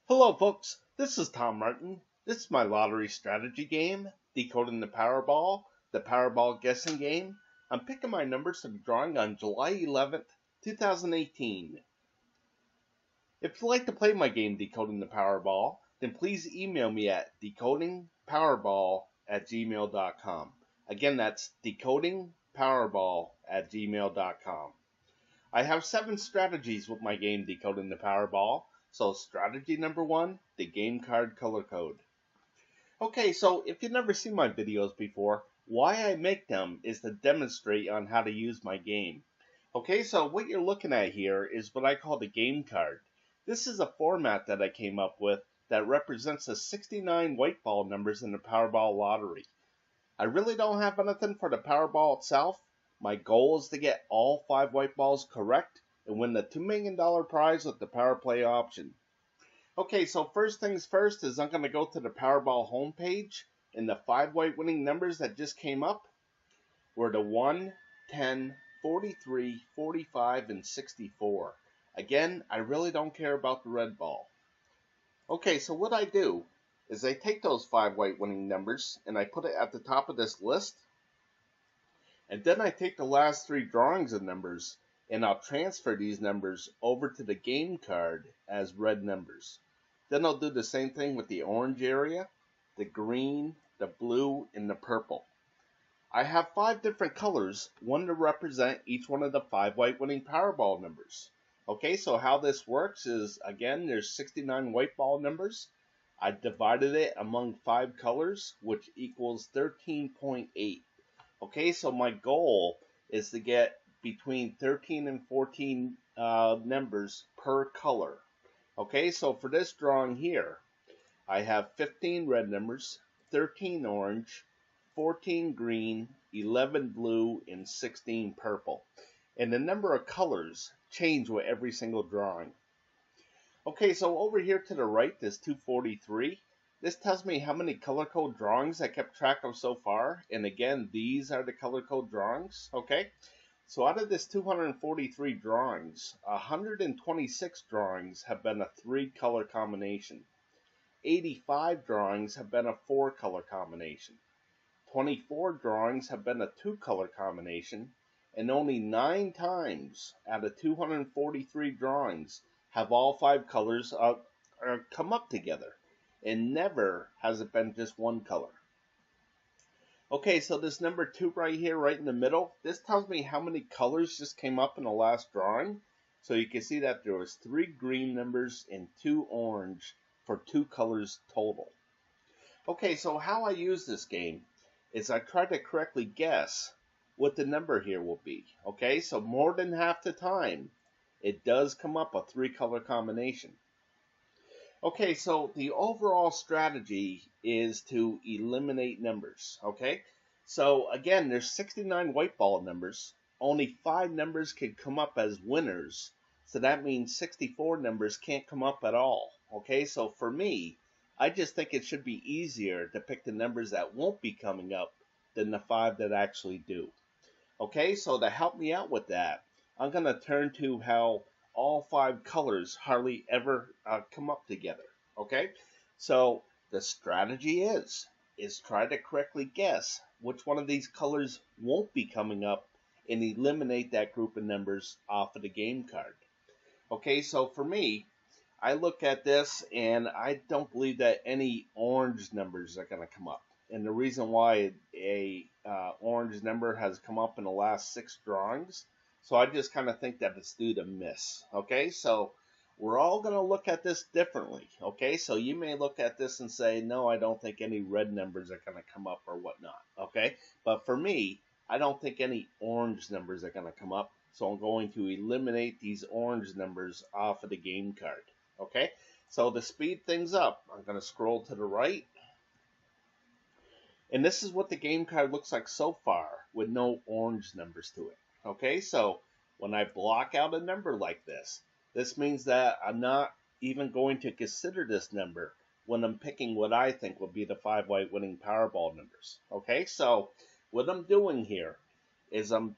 Hello folks, this is Tom Martin. This is my lottery strategy game, Decoding the Powerball, the Powerball guessing game. I'm picking my numbers for the drawing on July 11th, 2018. If you'd like to play my game Decoding the Powerball, then please email me at decodingpowerball@gmail.com. Again, that's decodingpowerball@gmail.com. I have 7 strategies with my game Decoding the Powerball. So strategy number 1, the game card color code. Okay, so if you've never seen my videos before, why I make them is to demonstrate on how to use my game. Okay, so what you're looking at here is what I call the game card. This is a format that I came up with that represents the 69 white ball numbers in the Powerball lottery. I really don't have anything for the Powerball itself. My goal is to get all 5 white balls correct and win the $2 million prize with the Power Play option. Okay, so first things first is I'm going to go to the Powerball homepage, and the 5 white winning numbers that just came up were the 1, 10, 43, 45, and 64. Again, I really don't care about the red ball. Okay, so what I do is I take those 5 white winning numbers and I put it at the top of this list, and then I take the last 3 drawings of numbers and I'll transfer these numbers over to the game card as red numbers. Then I'll do the same thing with the orange area, the green, the blue, and the purple. I have 5 different colors, one to represent each one of the 5 white winning Powerball numbers. Okay, so how this works is, again, there's 69 white ball numbers. I divided it among 5 colors, which equals 13.8. Okay, so my goal is to get between 13 and 14 numbers per color. Okay, so for this drawing here, I have 15 red numbers, 13 orange, 14 green, 11 blue, and 16 purple. And the number of colors change with every single drawing. Okay, so over here to the right, there's 243. This tells me how many color code drawings I kept track of so far. And again, these are the color code drawings, okay? So out of this 243 drawings, 126 drawings have been a 3-color combination. 85 drawings have been a 4-color combination. 24 drawings have been a 2-color combination. And only 9 times out of 243 drawings have all 5 colors come up together. And never has it been just one color. Okay, so this number 2 right here, right in the middle, this tells me how many colors just came up in the last drawing. So you can see that there was 3 green numbers and 2 orange for 2 colors total. Okay, so how I use this game is I try to correctly guess what the number here will be. Okay, so more than half the time, it does come up a 3-color combination. Okay, so the overall strategy is to eliminate numbers, okay? So again, there's 69 white ball numbers. Only 5 numbers can come up as winners. So that means 64 numbers can't come up at all, okay? So for me, I just think it should be easier to pick the numbers that won't be coming up than the 5 that actually do. Okay, so to help me out with that, I'm going to turn to how all 5 colors hardly ever come up together. Okay, so the strategy is try to correctly guess which one of these colors won't be coming up and eliminate that group of numbers off of the game card. Okay, so for me, I look at this and I don't believe that any orange numbers are going to come up. And the reason why a orange number has come up in the last 6 drawings, so I just kind of think that it's due to miss. Okay, so we're all going to look at this differently. Okay, so you may look at this and say, no, I don't think any red numbers are going to come up or whatnot. Okay, but for me, I don't think any orange numbers are going to come up. So I'm going to eliminate these orange numbers off of the game card. Okay, so to speed things up, I'm going to scroll to the right. And this is what the game card looks like so far with no orange numbers to it. Okay, so when I block out a number like this, this means that I'm not even going to consider this number when I'm picking what I think will be the 5 white winning Powerball numbers. Okay, so what I'm doing here is I'm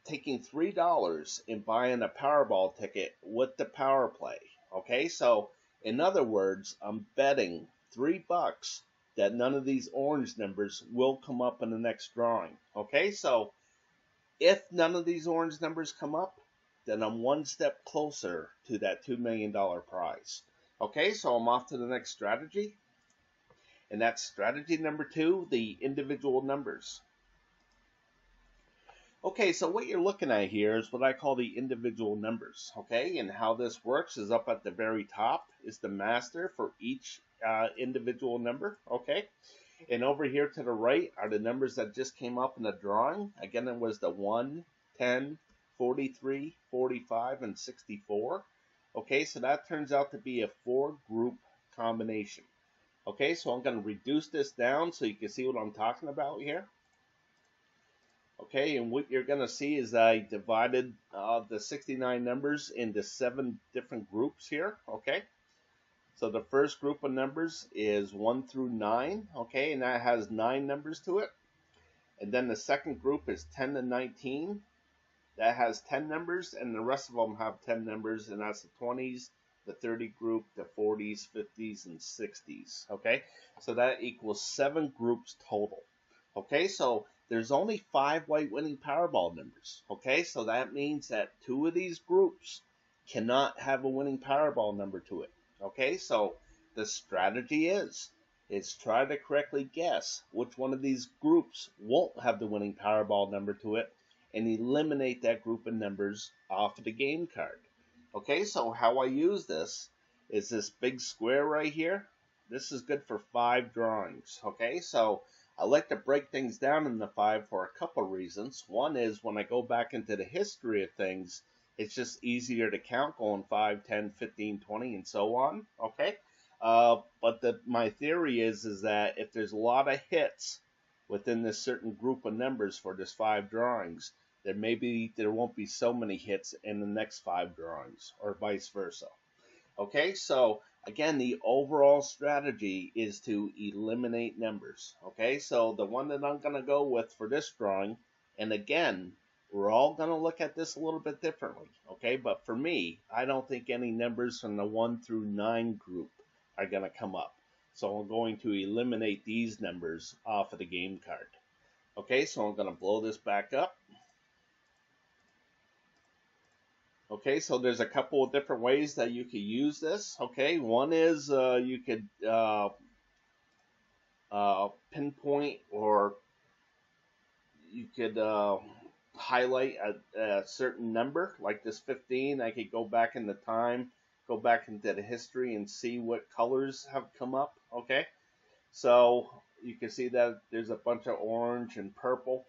taking $3 and buying a Powerball ticket with the Power Play. Okay, so In other words, I'm betting $3 that none of these orange numbers will come up in the next drawing. Okay, so if none of these orange numbers come up, then I'm one step closer to that $2 million prize. Okay, so I'm off to the next strategy. And that's strategy number 2, the individual numbers. Okay, so what you're looking at here is what I call the individual numbers. Okay, and how this works is up at the very top is the master for each individual number. Okay, and over here to the right are the numbers that just came up in the drawing. Again, it was the 1, 10, 43, 45, and 64. Okay, so that turns out to be a 4-group combination. Okay, so I'm going to reduce this down so you can see what I'm talking about here. Okay, and what you're going to see is I divided the 69 numbers into 7 different groups here. Okay, so the first group of numbers is 1 through 9. Okay, and that has 9 numbers to it. And then the second group is 10 to 19. That has 10 numbers, and the rest of them have 10 numbers, and that's the 20s, the 30 group, the 40s, 50s, and 60s. Okay, so that equals 7 groups total. Okay, so there's only 5 white winning Powerball numbers. Okay, so that means that 2 of these groups cannot have a winning Powerball number to it. Okay, so the strategy is try to correctly guess which one of these groups won't have the winning Powerball number to it and eliminate that group of numbers off of the game card. Okay, so how I use this is this big square right here. This is good for 5 drawings. Okay, so I like to break things down into 5 for a couple reasons. One is when I go back into the history of things, it's just easier to count going 5, 10, 15, 20, and so on. Okay, but my theory is that if there's a lot of hits within this certain group of numbers for this 5 drawings, then maybe there won't be so many hits in the next 5 drawings, or vice versa. Okay, so again, the overall strategy is to eliminate numbers. Okay, so the one that I'm going to go with for this drawing, and again, we're all going to look at this a little bit differently. Okay, but for me, I don't think any numbers from the 1 through 9 group are going to come up. So I'm going to eliminate these numbers off of the game card. Okay, so I'm going to blow this back up. Okay, so there's a couple of different ways that you could use this. Okay, one is you could pinpoint, or you could highlight a certain number, like this 15. I could go back in the time, go back into the history and see what colors have come up. Okay, so you can see that there's a bunch of orange and purple.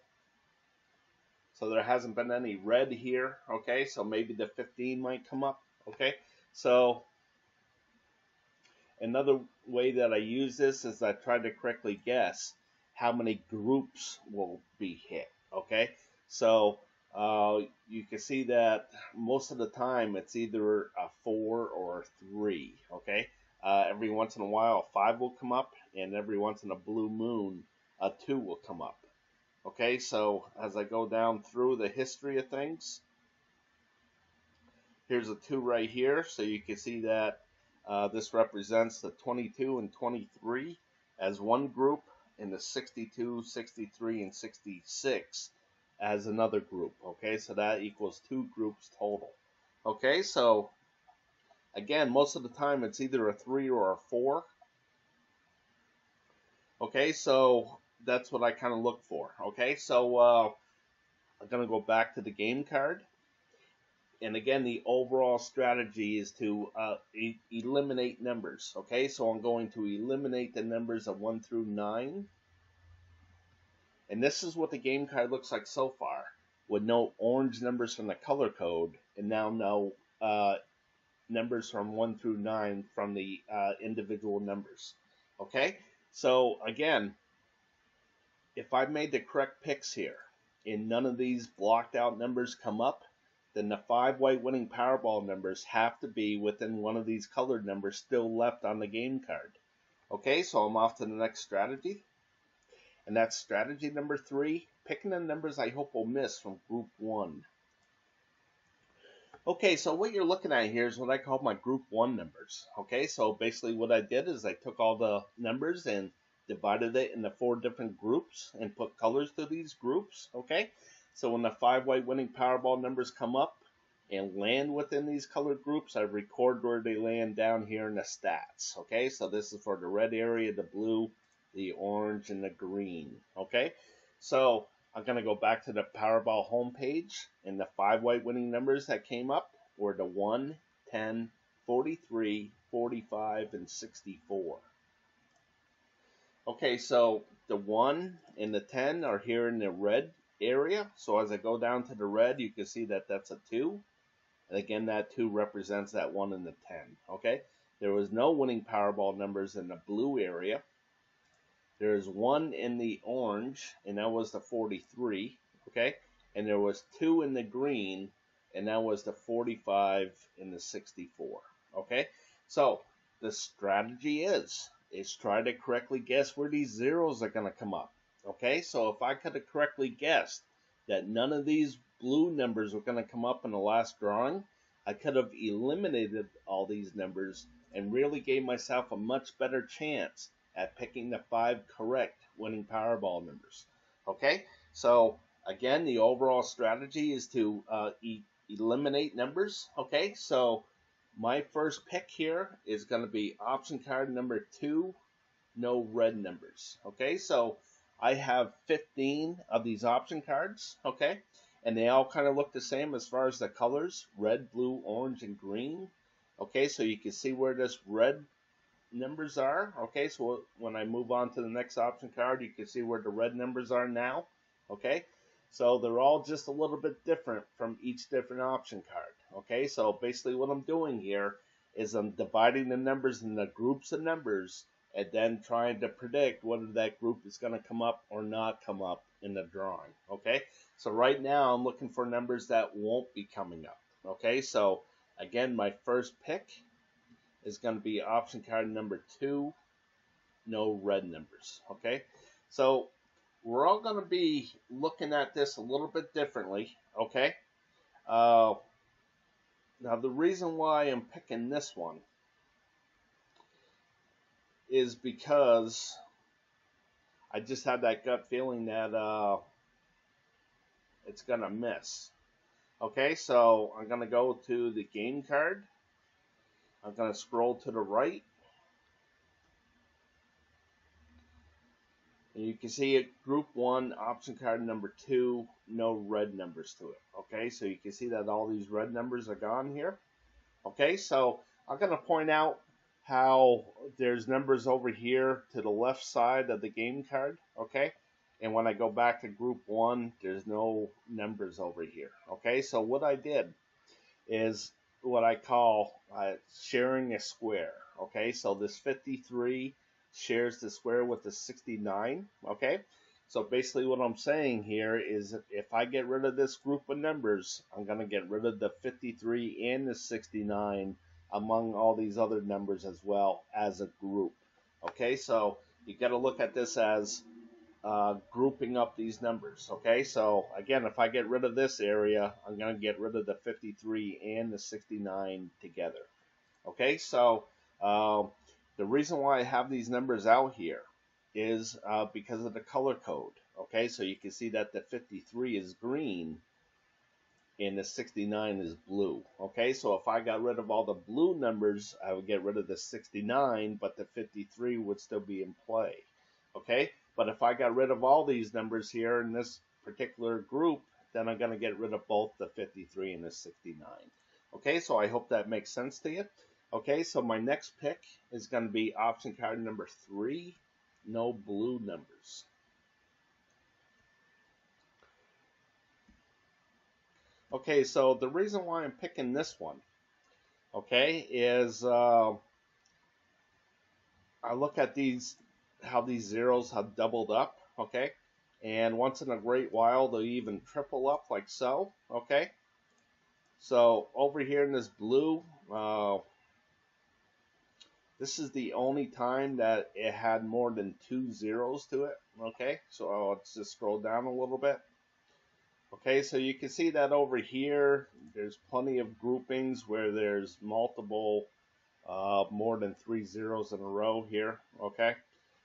So there hasn't been any red here. Okay, so maybe the 15 might come up. Okay, so another way that I use this is I try to correctly guess how many groups will be hit. Okay, so you can see that most of the time it's either a 4 or a 3. Okay, every once in a while a 5 will come up, and every once in a blue moon a 2 will come up. Okay, so as I go down through the history of things, here's a 2 right here, so you can see that this represents the 22 and 23 as one group, and the 62, 63, and 66 as another group. Okay, so that equals 2 groups total. Okay, so again, most of the time it's either a 3 or a 4. Okay, so that's what I kind of look for. Okay, so I'm going to go back to the game card. And again, the overall strategy is to eliminate numbers. Okay, so I'm going to eliminate the numbers of 1 through 9. And this is what the game card looks like so far, with no orange numbers from the color code, and now no numbers from 1 through 9 from the individual numbers. Okay, so again, if I made the correct picks here and none of these blocked out numbers come up, then the 5 white winning Powerball numbers have to be within one of these colored numbers still left on the game card. Okay, so I'm off to the next strategy. And that's strategy number 3, picking the numbers I hope will miss from group 1. Okay, so what you're looking at here is what I call my group 1 numbers. Okay, so basically what I did is I took all the numbers and divided it into 4 different groups and put colors to these groups. Okay, so when the 5 white winning Powerball numbers come up and land within these color groups, I record where they land down here in the stats. Okay, so this is for the red area, the blue, the orange, and the green. Okay, so I'm going to go back to the Powerball homepage, and the 5 white winning numbers that came up were the 1, 10, 43, 45, and 64. Okay, so the 1 and the 10 are here in the red area. So as I go down to the red, you can see that that's a 2. And again, that 2 represents that 1 and the 10. Okay, there was no winning Powerball numbers in the blue area. There's 1 in the orange, and that was the 43, okay? And there was 2 in the green, and that was the 45 and the 64, okay? So the strategy is try to correctly guess where these zeros are going to come up, okay? So if I could have correctly guessed that none of these blue numbers were going to come up in the last drawing, I could have eliminated all these numbers and really gave myself a much better chance at picking the 5 correct winning Powerball numbers. Okay, so again, the overall strategy is to eliminate numbers. Okay, so my first pick here is going to be option card number 2, no red numbers. Okay, so I have 15 of these option cards. Okay, and they all kind of look the same as far as the colors: red, blue, orange, and green. Okay, so you can see where this red numbers are. Okay, so when I move on to the next option card, you can see where the red numbers are now. Okay, so they're all just a little bit different from each different option card. Okay, so basically what I'm doing here is I'm dividing the numbers into groups of numbers and then trying to predict whether that group is going to come up or not come up in the drawing. Okay, so right now I'm looking for numbers that won't be coming up. Okay, so again, my first pick is going to be option card number 2, no red numbers. Okay, so we're all going to be looking at this a little bit differently. Okay, now the reason why I'm picking this one is because I just had that gut feeling that it's going to miss. Okay, so I'm going to go to the game card. I'm going to scroll to the right. And you can see it, group 1, option card number 2, no red numbers to it. Okay, so you can see that all these red numbers are gone here. Okay, so I'm going to point out how there's numbers over here to the left side of the game card. Okay, and when I go back to group 1, there's no numbers over here. Okay, so what I did is what I call sharing a square. Okay, so this 53 shares the square with the 69. Okay, so basically what I'm saying here is if I get rid of this group of numbers, I'm going to get rid of the 53 and the 69 among all these other numbers as well as a group. Okay, so you got to look at this as grouping up these numbers. Okay, so again, if I get rid of this area, I'm going to get rid of the 53 and the 69 together. Okay, so the reason why I have these numbers out here is because of the color code. Okay, so you can see that the 53 is green and the 69 is blue. Okay, so if I got rid of all the blue numbers, I would get rid of the 69, but the 53 would still be in play. Okay, but if I got rid of all these numbers here in this particular group, then I'm going to get rid of both the 53 and the 69. Okay, so I hope that makes sense to you. Okay, so my next pick is going to be option card number 3, no blue numbers. Okay, so the reason why I'm picking this one, okay, is I look at these, how these zeros have doubled up, okay, and once in a great while they'll even triple up like so. Okay, so over here in this blue, this is the only time that it had more than 2 zeros to it. Okay, so let's just scroll down a little bit. Okay, so you can see that over here, there's plenty of groupings where there's multiple, more than 3 zeros in a row here. Okay,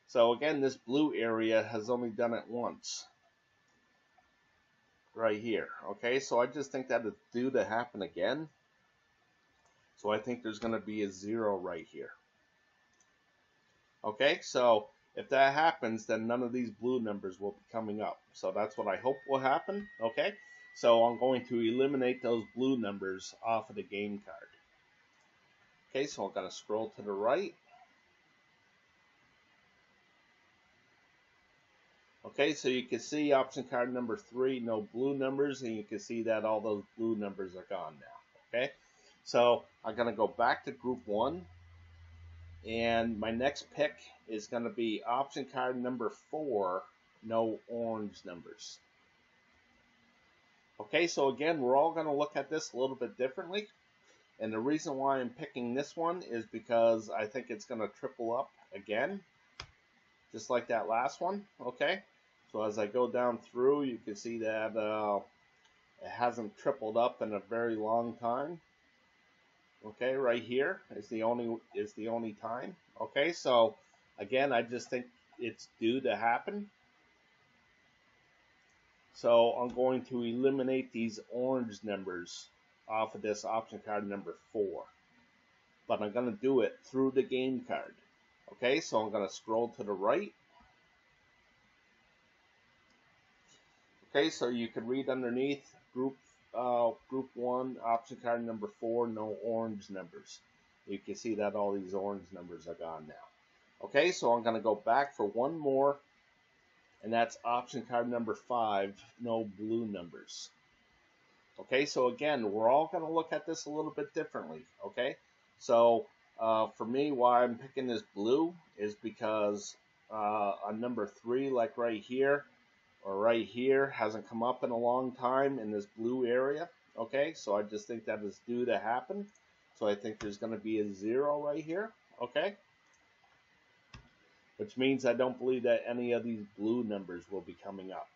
so again, this blue area has only done it once, right here. Okay, so I just think that it's due to happen again. So I think there's going to be a 0 right here. Okay, so if that happens, then none of these blue numbers will be coming up. So that's what I hope will happen. Okay, so I'm going to eliminate those blue numbers off of the game card. Okay, so I'm going to scroll to the right. Okay, so you can see option card number 3, no blue numbers, and you can see that all those blue numbers are gone now. Okay, so I'm going to go back to group 1. And my next pick is going to be option card number 4, no orange numbers. Okay, so again, we're all going to look at this a little bit differently. And the reason why I'm picking this one is because I think it's going to triple up again, just like that last one. Okay, so as I go down through, you can see that it hasn't tripled up in a very long time. Okay, right here is the only time. Okay, so again, I just think it's due to happen. So I'm going to eliminate these orange numbers off of this option card number 4. But I'm going to do it through the game card. Okay, so I'm going to scroll to the right. Okay, so you can read underneath group 1, option card number 4, no orange numbers. You can see that all these orange numbers are gone now. Okay, so I'm going to go back for one more, and that's option card number 5, no blue numbers. Okay, so again, we're all going to look at this a little bit differently. Okay, so for me, why I'm picking this blue is because on number 3, like right here, or right here, hasn't come up in a long time in this blue area. Okay, so I just think that is due to happen. So I think there's going to be a 0 right here. Okay, which means I don't believe that any of these blue numbers will be coming up.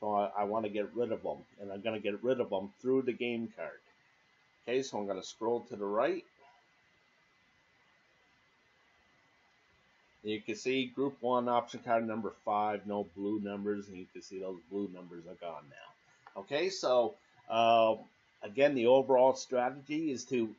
So I want to get rid of them, and I'm going to get rid of them through the game card. Okay, so I'm going to scroll to the right. You can see group 1, option card number 5, no blue numbers, and you can see those blue numbers are gone now. Okay, so again, the overall strategy is to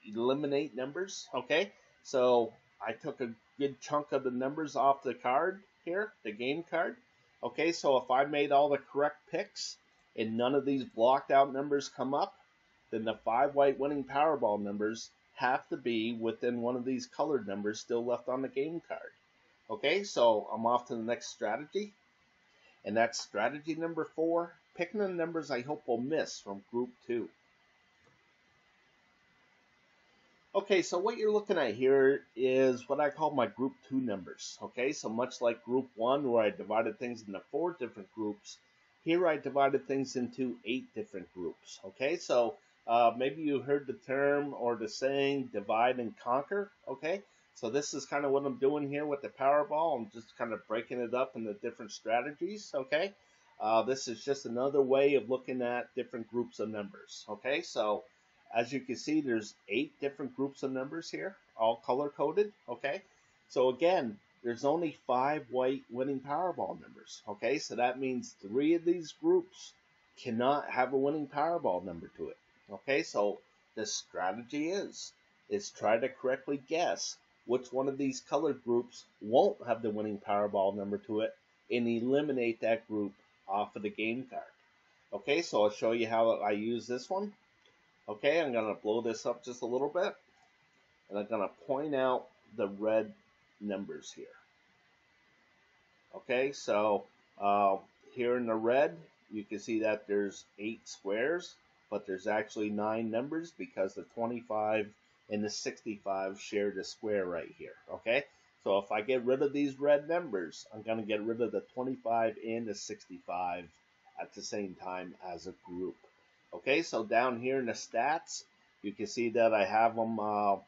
eliminate numbers. Okay, so I took a good chunk of the numbers off the card here, the game card. Okay, so if I made all the correct picks and none of these blocked out numbers come up, then the 5 white winning Powerball numbers have to be within one of these colored numbers still left on the game card. Okay, so I'm off to the next strategy, and that's strategy number 4, picking the numbers I hope will miss from group 2. Okay, so what you're looking at here is what I call my group 2 numbers. Okay, so much like group 1 where I divided things into 4 different groups, here I divided things into 8 different groups. Okay, so maybe you heard the term or the saying divide and conquer. Okay, so this is kind of what I'm doing here with the Powerball. I'm just kind of breaking it up into different strategies. Okay, this is just another way of looking at different groups of numbers. Okay, so as you can see, there's 8 different groups of numbers here, all color-coded. Okay, so again, there's only 5 white winning Powerball numbers. Okay, so that means 3 of these groups cannot have a winning Powerball number to it. Okay, so the strategy is try to correctly guess which one of these colored groups won't have the winning Powerball number to it and eliminate that group off of the game card. Okay, so I'll show you how I use this one. Okay, I'm going to blow this up just a little bit, and I'm going to point out the red numbers here. Okay, so here in the red, you can see that there's 8 squares, but there's actually 9 numbers because the 25 and the 65 share the square right here. Okay, so if I get rid of these red numbers, I'm going to get rid of the 25 and the 65 at the same time as a group. Okay, so down here in the stats, you can see that I have them all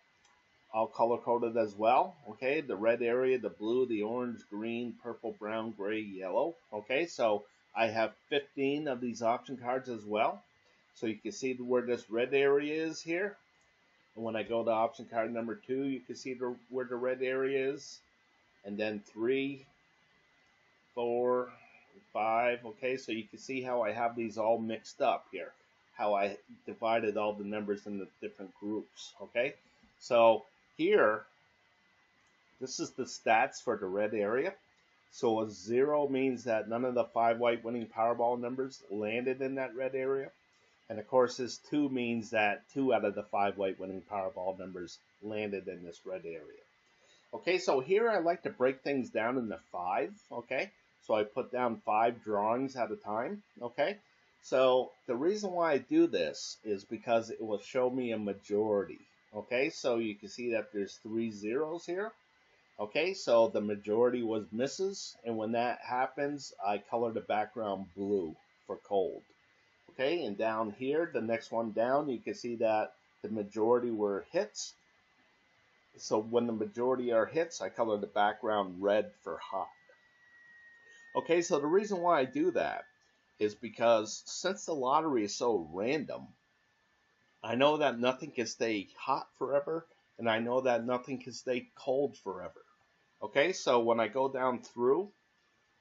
color-coded as well. Okay, the red area, the blue, the orange, green, purple, brown, gray, yellow. Okay, so I have 15 of these option cards as well. So you can see where this red area is here. And when I go to option card number 2, you can see where the red area is. And then 3, 4, 5. Okay, so you can see how I have these all mixed up here. How I divided all the numbers into different groups. Okay, so here, this is the stats for the red area. So a 0 means that none of the 5 white winning Powerball numbers landed in that red area. And of course, this 2 means that 2 out of the 5 white winning Powerball numbers landed in this red area. Okay, so here I like to break things down into 5, okay? So I put down 5 drawings at a time, okay? So the reason why I do this is because it will show me a majority, okay? So you can see that there's 3 zeros here, okay? So the majority was misses, and when that happens, I color the background blue for cold. Okay, and down here, the next one down, you can see that the majority were hits. So when the majority are hits, I color the background red for hot. Okay, so the reason why I do that is because since the lottery is so random, I know that nothing can stay hot forever, and I know that nothing can stay cold forever. Okay, so when I go down through,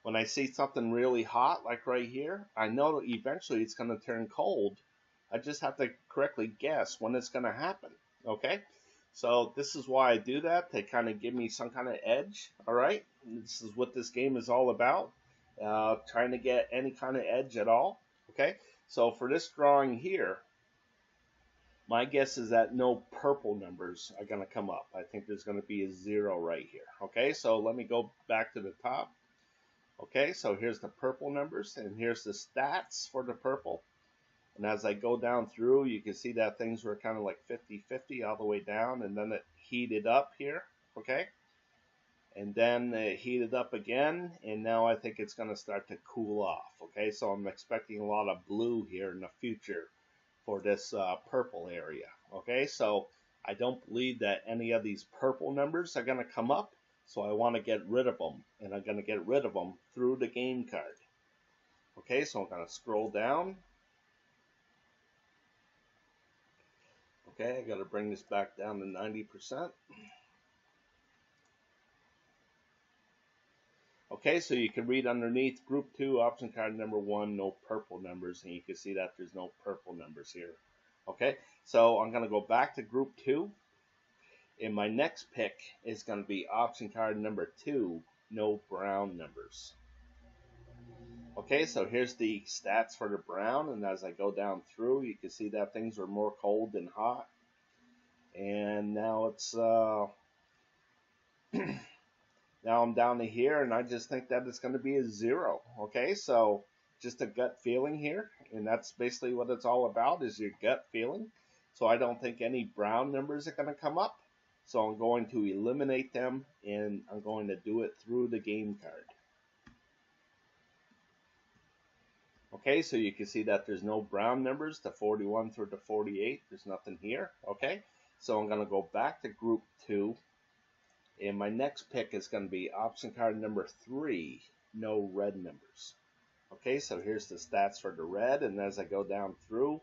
when I see something really hot, like right here, I know that eventually it's going to turn cold. I just have to correctly guess when it's going to happen, okay? So this is why I do that, to kind of give me some kind of edge, all right? This is what this game is all about, trying to get any kind of edge at all, okay? So for this drawing here, my guess is that no purple numbers are going to come up. I think there's going to be a 0 right here, okay? So let me go back to the top. Okay, so here's the purple numbers, and here's the stats for the purple. And as I go down through, you can see that things were kind of like 50-50 all the way down, and then it heated up here, okay? And then it heated up again, and now I think it's going to start to cool off, okay? So I'm expecting a lot of blue here in the future for this purple area, okay? So I don't believe that any of these purple numbers are going to come up. So I want to get rid of them, and I'm going to get rid of them through the game card. Okay, so I'm going to scroll down. Okay, I got to bring this back down to 90%. Okay, so you can read underneath Group 2, option card number 1, no purple numbers, and you can see that there's no purple numbers here. Okay, so I'm going to go back to Group 2. And my next pick is going to be option card number 2, no brown numbers. Okay, so here's the stats for the brown, and as I go down through, you can see that things are more cold than hot. And now it's now I'm down to here, and I just think that it's going to be a 0. Okay, so just a gut feeling here, and that's basically what it's all about, is your gut feeling. So I don't think any brown numbers are going to come up. So I'm going to eliminate them, and I'm going to do it through the game card. Okay, so you can see that there's no brown numbers to 41 through to 48. There's nothing here. Okay, so I'm going to go back to Group 2, and my next pick is going to be option card number 3, no red numbers. Okay, so here's the stats for the red, and as I go down through,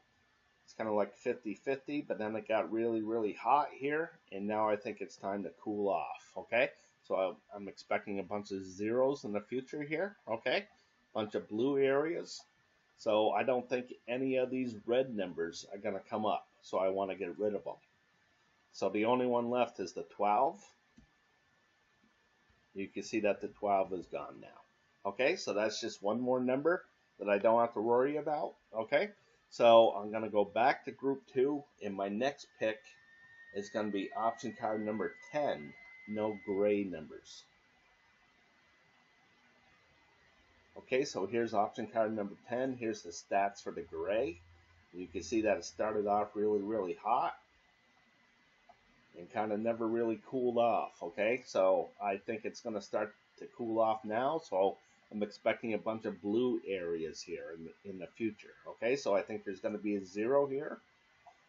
it's kind of like 50-50, but then it got really, really hot here, and now I think it's time to cool off, okay? So I'm expecting a bunch of 0s in the future here, okay? Bunch of blue areas. So I don't think any of these red numbers are going to come up, so I want to get rid of them. So the only one left is the 12. You can see that the 12 is gone now. Okay, so that's just one more number that I don't have to worry about, okay? So I'm going to go back to Group 2, and my next pick is going to be option card number 10, no gray numbers. Okay, so here's option card number 10. Here's the stats for the gray. You can see that it started off really, really hot and kind of never really cooled off, okay? So I think it's going to start to cool off now, so I'm expecting a bunch of blue areas here in the future, okay? So I think there's going to be a 0 here.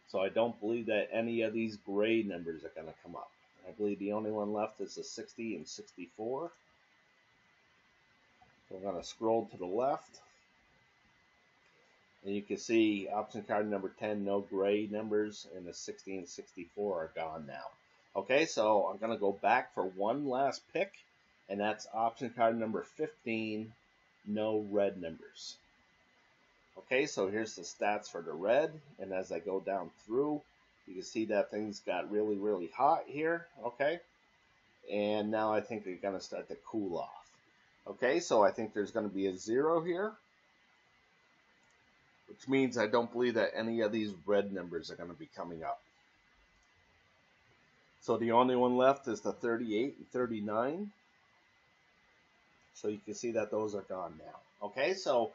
So I don't believe that any of these gray numbers are going to come up. I believe the only one left is the 60 and 64. So I'm going to scroll to the left. And you can see option card number 10, no gray numbers, and the 60 and 64 are gone now. Okay, so I'm going to go back for one last pick, and that's option card number 15, no red numbers. Okay, so here's the stats for the red, and as I go down through, you can see that things got really, really hot here, okay? And now I think they're going to start to cool off. Okay, so I think there's going to be a 0 here, which means I don't believe that any of these red numbers are going to be coming up. So the only one left is the 38 and 39. So you can see that those are gone now. Okay, so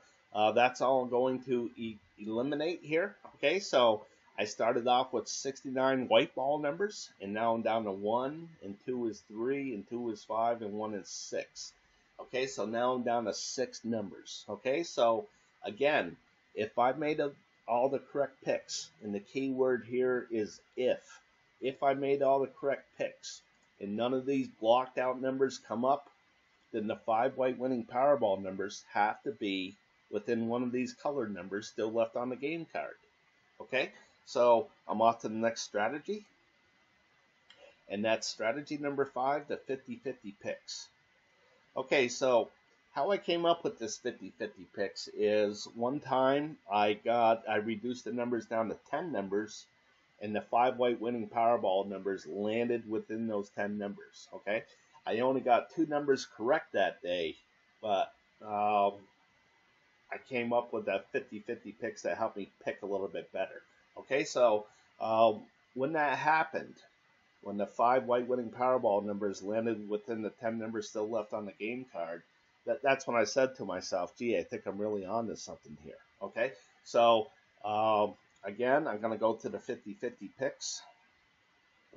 that's all I'm going to eliminate here. Okay, so I started off with 69 white ball numbers, and now I'm down to 1, and 2 is 3, and 2 is 5, and 1 is 6. Okay, so now I'm down to 6 numbers. Okay, so again, if I made all the correct picks, and the key word here is if I made all the correct picks, and none of these blocked out numbers come up, then the 5 white winning Powerball numbers have to be within one of these colored numbers still left on the game card. Okay, so I'm off to the next strategy, and that's strategy number 5, the 50-50 picks. Okay, so how I came up with this 50-50 picks is one time I reduced the numbers down to 10 numbers, and the 5 white winning Powerball numbers landed within those 10 numbers. Okay, I only got 2 numbers correct that day, but I came up with that 50-50 picks that helped me pick a little bit better. Okay, so when that happened, when the 5 white winning Powerball numbers landed within the 10 numbers still left on the game card, that's when I said to myself, gee, I think I'm really on to something here. Okay, so again, I'm going to go to the 50-50 picks.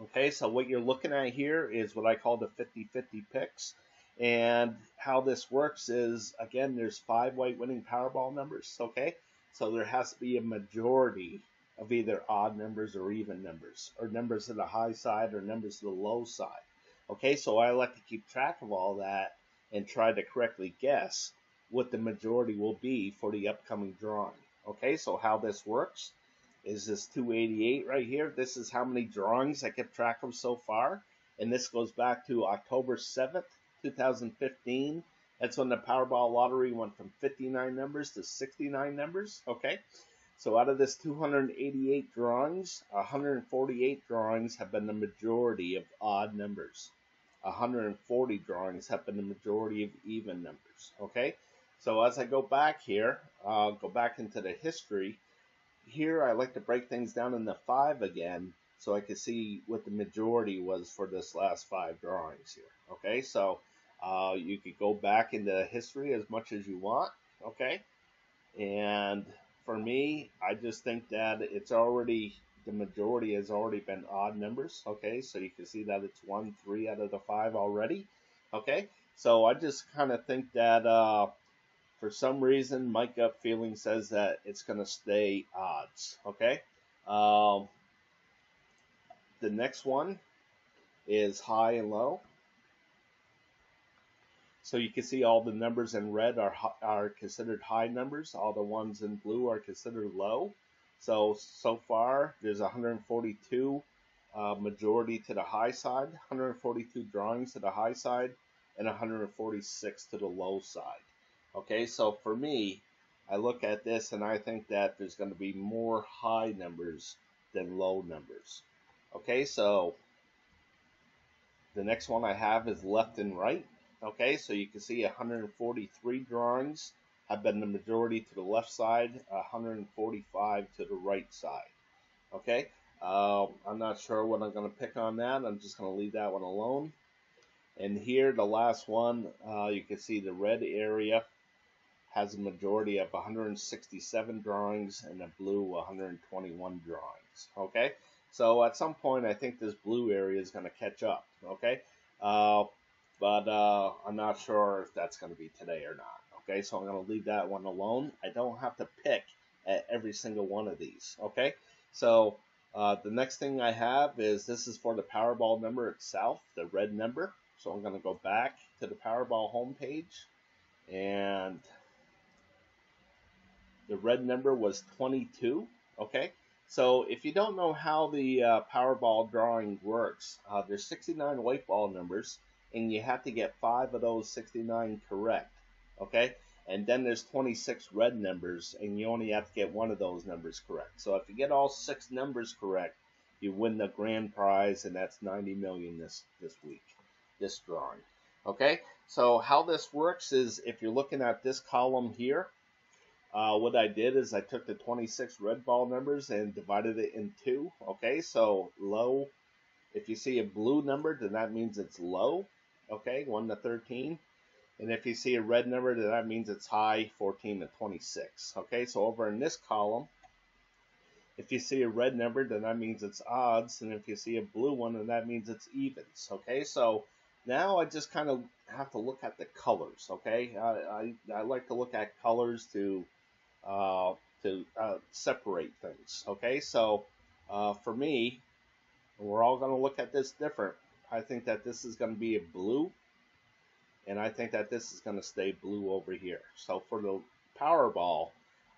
Okay, so what you're looking at here is what I call the 50-50 picks. And how this works is, again, there's 5 white winning Powerball numbers, okay? So there has to be a majority of either odd numbers or even numbers, or numbers to the high side or numbers to the low side. Okay, so I like to keep track of all that and try to correctly guess what the majority will be for the upcoming drawing. Okay, so how this works is this 288 right here. This is how many drawings I kept track of so far, and this goes back to October 7th, 2015. That's when the Powerball lottery went from 59 numbers to 69 numbers. Okay, so out of this 288 drawings, 148 drawings have been the majority of odd numbers. 140 drawings have been the majority of even numbers. Okay, so as I go back here, I'll go back into the history. Here I like to break things down into 5 again, so I can see what the majority was for this last 5 drawings here. Okay, so you could go back into history as much as you want. Okay, and for me, I just think that the majority has already been odd numbers. Okay, so you can see that it's 1, 3 out of the 5 already. Okay, so I just kind of think that for some reason, my gut feeling says that it's going to stay odds. Okay, the next one is high and low. So you can see all the numbers in red are considered high numbers. All the ones in blue are considered low. So far, there's 142 majority to the high side, 142 drawings to the high side, and 146 to the low side. Okay, so for me, I look at this and I think that there's going to be more high numbers than low numbers. Okay, so the next one I have is left and right. Okay, so you can see 143 drawings have been the majority to the left side, 145 to the right side. Okay, I'm not sure what I'm going to pick on that. I'm just going to leave that one alone. And here, the last one, you can see the red area has a majority of 167 drawings and the blue 121 drawings. Okay, so at some point I think this blue area is going to catch up. Okay, but I'm not sure if that's going to be today or not. Okay, so I'm going to leave that one alone. I don't have to pick at every single one of these. Okay, so the next thing I have is this is for the Powerball number itself, the red number. So I'm going to go back to the Powerball homepage, and the red number was 22. Okay, so if you don't know how the Powerball drawing works, there's 69 white ball numbers, and you have to get 5 of those 69 correct. Okay, and then there's 26 red numbers, and you only have to get 1 of those numbers correct. So if you get all 6 numbers correct, you win the grand prize, and that's 90 million this week, this drawing. Okay, so how this works is if you're looking at this column here, what I did is I took the 26 red ball numbers and divided it in 2. Okay, so low, if you see a blue number, then that means it's low. Okay, 1 to 13. And if you see a red number, then that means it's high, 14 to 26. Okay, so over in this column, if you see a red number, then that means it's odds. And if you see a blue one, then that means it's evens. Okay, so now I just kind of have to look at the colors. Okay, I like to look at colors to separate things. Okay, so for me, we're all going to look at this different. I think that this is going to be a blue, and I think that this is going to stay blue over here. So for the Powerball,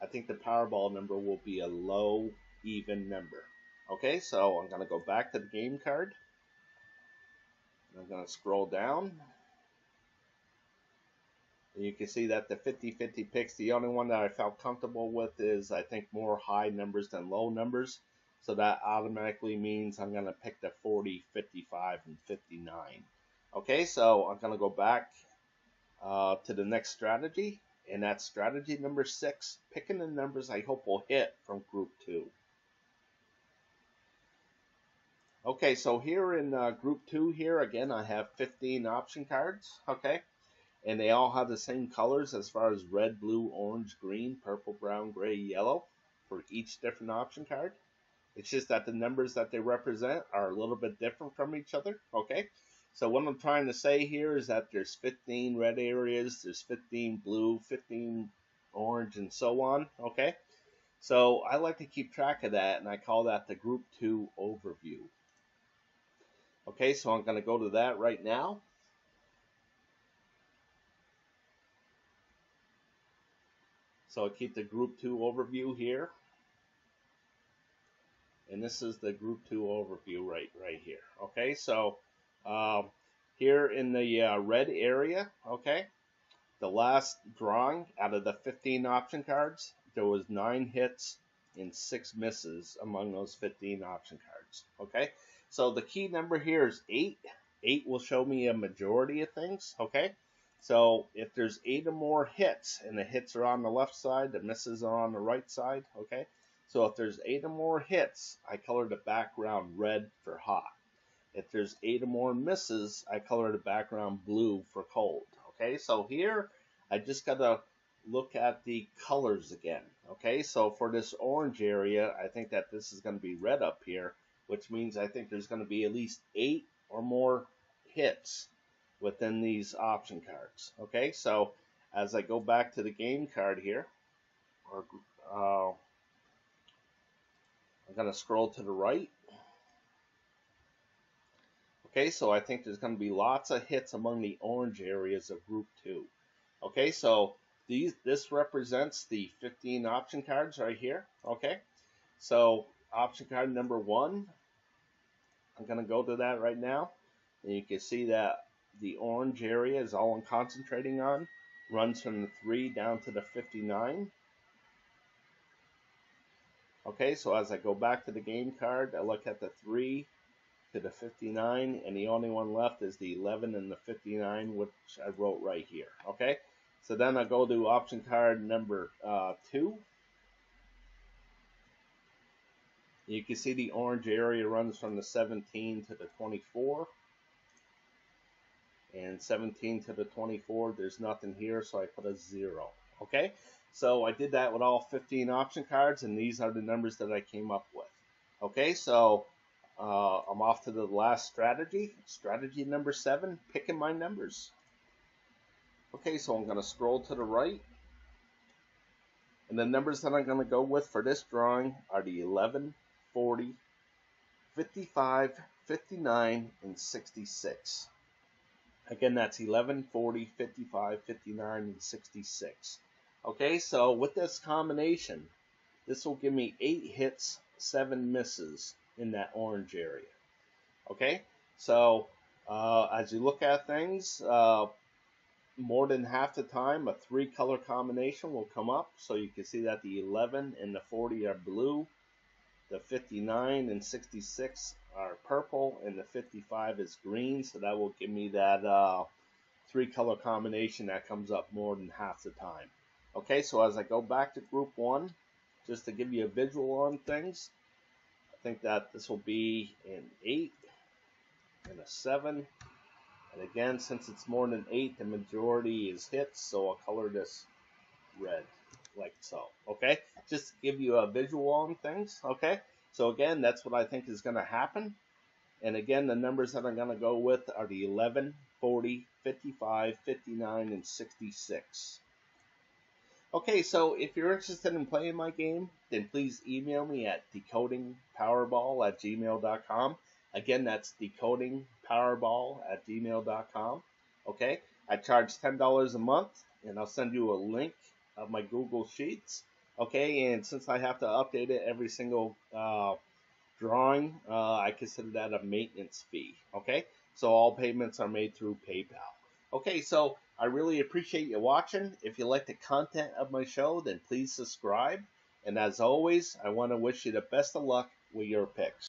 I think the Powerball number will be a low, even number. Okay, so I'm going to go back to the game card. I'm going to scroll down. And you can see that the 50-50 picks, the only one that I felt comfortable with is, I think, more high numbers than low numbers. So that automatically means I'm going to pick the 40, 55, and 59. Okay, so I'm going to go back to the next strategy, and that's strategy number 6, picking the numbers I hope will hit from group 2. Okay, so here in group 2 here, again, I have 15 option cards. Okay. And they all have the same colors as far as red, blue, orange, green, purple, brown, gray, yellow for each different option card. It's just that the numbers that they represent are a little bit different from each other. Okay, so what I'm trying to say here is that there's 15 red areas, there's 15 blue, 15 orange, and so on. Okay, so I like to keep track of that, and I call that the group 2 overview. Okay, so I'm going to go to that right now. So I keep the group 2 overview here. And this is the group 2 overview right here. Okay, so here in the red area, okay, the last drawing out of the 15 option cards, there was 9 hits and 6 misses among those 15 option cards. Okay, so the key number here is 8. 8 will show me a majority of things. Okay, so if there's 8 or more hits, and the hits are on the left side, the misses are on the right side. Okay, so if there's 8 or more hits, I color the background red for hot. If there's 8 or more misses, I color the background blue for cold. Okay, so here I just gotta look at the colors again. Okay, so for this orange area, I think that this is going to be red up here, which means I think there's going to be at least 8 or more hits within these option cards. Okay, so as I go back to the game card here, I'm going to scroll to the right. Okay, so I think there's going to be lots of hits among the orange areas of group 2. Okay, so this represents the 15 option cards right here. Okay, so option card number 1, I'm going to go to that right now, and you can see that the orange area is all I'm concentrating on, runs from the 3 down to the 59. Okay, so as I go back to the game card, I look at the 3 to the 59, and the only one left is the 11 and the 59, which I wrote right here. Okay, so then I go to option card number 2. You can see the orange area runs from the 17 to the 24. And 17 to the 24, there's nothing here, so I put a 0. Okay, so I did that with all 15 option cards, and these are the numbers that I came up with. Okay, so I'm off to the last strategy. Strategy number 7, picking my numbers. Okay, so I'm going to scroll to the right. And the numbers that I'm going to go with for this drawing are the 11, 40, 55, 59, and 66. Again, that's 11, 40, 55, 59, and 66. Okay, so with this combination, this will give me 8 hits, 7 misses in that orange area. Okay, so as you look at things, more than half the time a 3-color combination will come up. So you can see that the 11 and the 40 are blue, the 59 and 66 are purple, and the 55 is green. So that will give me that 3-color combination that comes up more than half the time. Okay, so as I go back to group 1, just to give you a visual on things, I think that this will be an 8 and a 7. And again, since it's more than 8, the majority is hits, so I'll color this red, like so. Okay, just to give you a visual on things. Okay, so again, that's what I think is going to happen. And again, the numbers that I'm going to go with are the 11, 40, 55, 59, and 66. Okay, so if you're interested in playing my game, then please email me at decodingpowerball@gmail.com. Again, that's decodingpowerball@gmail.com. Okay, I charge $10 a month, and I'll send you a link of my Google Sheets. Okay, and since I have to update it every single drawing, I consider that a maintenance fee. Okay, so all payments are made through PayPal. Okay, so I really appreciate you watching. If you like the content of my show, then please subscribe. And as always, I want to wish you the best of luck with your picks.